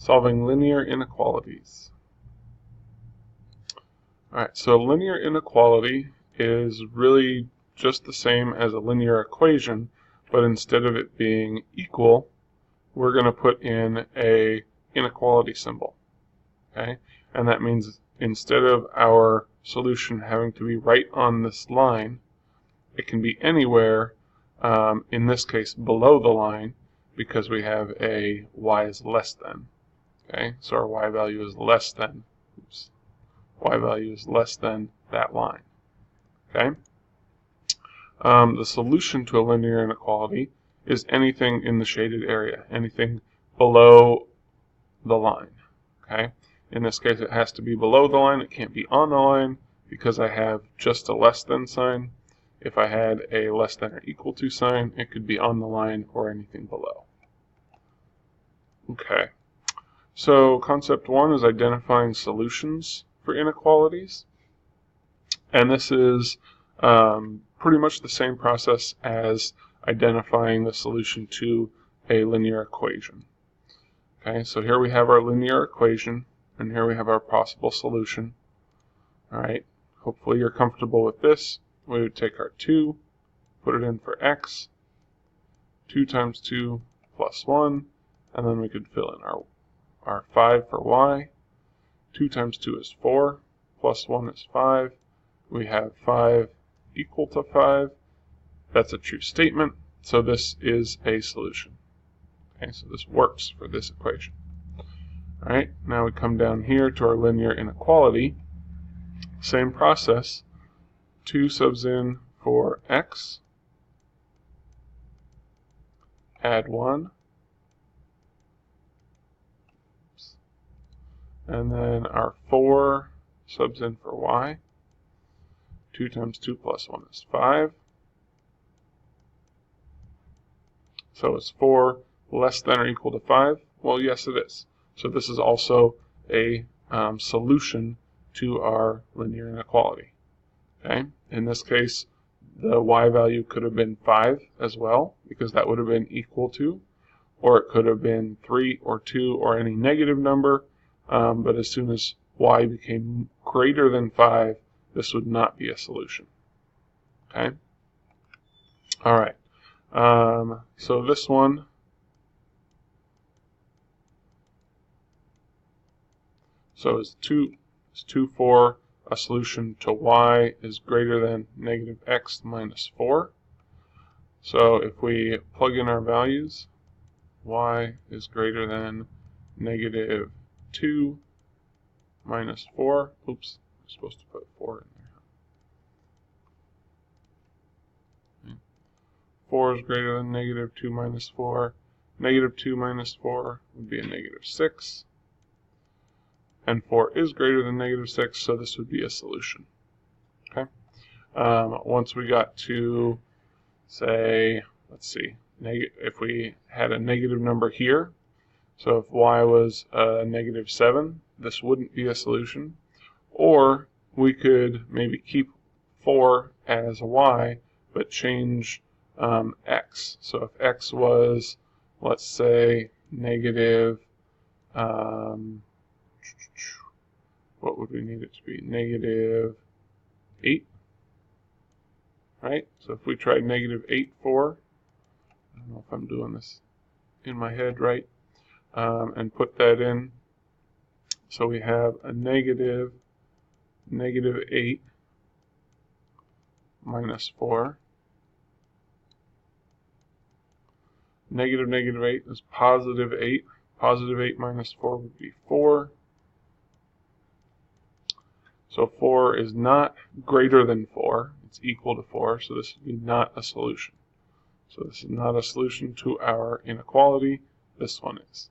Solving linear inequalities. Alright, so a linear inequality is really just the same as a linear equation, but instead of it being equal, we're going to put in a inequality symbol. Okay? And that means instead of our solution having to be right on this line, it can be anywhere, in this case below the line, because we have a y is less than. Okay, so our y value is less than, y value is less than that line. Okay, the solution to a linear inequality is anything in the shaded area, anything below the line. Okay, in this case it has to be below the line, it can't be on the line because I have just a less than sign. If I had a less than or equal to sign, it could be on the line or anything below. Okay. So concept one is identifying solutions for inequalities, and this is pretty much the same process as identifying the solution to a linear equation. Okay, so here we have our linear equation, and here we have our possible solution. Alright, hopefully you're comfortable with this. We would take our 2, put it in for x, 2 times 2 plus 1, and then we could fill in our 5 for y. 2 times 2 is 4, plus 1 is 5. We have 5 equal to 5. That's a true statement, so this is a solution. Okay, so this works for this equation. Alright, now we come down here to our linear inequality. Same process. 2 subs in for x. Add 1. And then our 4 subs in for y. 2 times 2 plus 1 is 5. So is 4 less than or equal to 5? Well, yes it is. So this is also a solution to our linear inequality. Okay? In this case, the y value could have been 5 as well, because that would have been equal to, or it could have been 3 or 2 or any negative number. But as soon as y became greater than 5, this would not be a solution. Okay? Alright. So this one, so is 2 for a solution to y is greater than negative x minus 4. So if we plug in our values, y is greater than negative 2 minus 4. Oops, I'm supposed to put 4 in there. Okay. 4 is greater than negative 2 minus 4. Negative 2 minus 4 would be a negative 6. And 4 is greater than negative 6, so this would be a solution. Okay. Once we got to, say, let's see, if we had a negative number here, so if y was negative 7, this wouldn't be a solution. Or we could maybe keep 4 as a y, but change x. So if x was, let's say, negative, what would we need it to be? Negative 8. Right? So if we tried negative 8, 4, I don't know if I'm doing this in my head right, and put that in. So we have a negative 8 minus 4. Negative 8 is positive 8. Positive 8 minus 4 would be 4. So 4 is not greater than 4. It's equal to 4, so this would be not a solution. So this is not a solution to our inequality. This one is.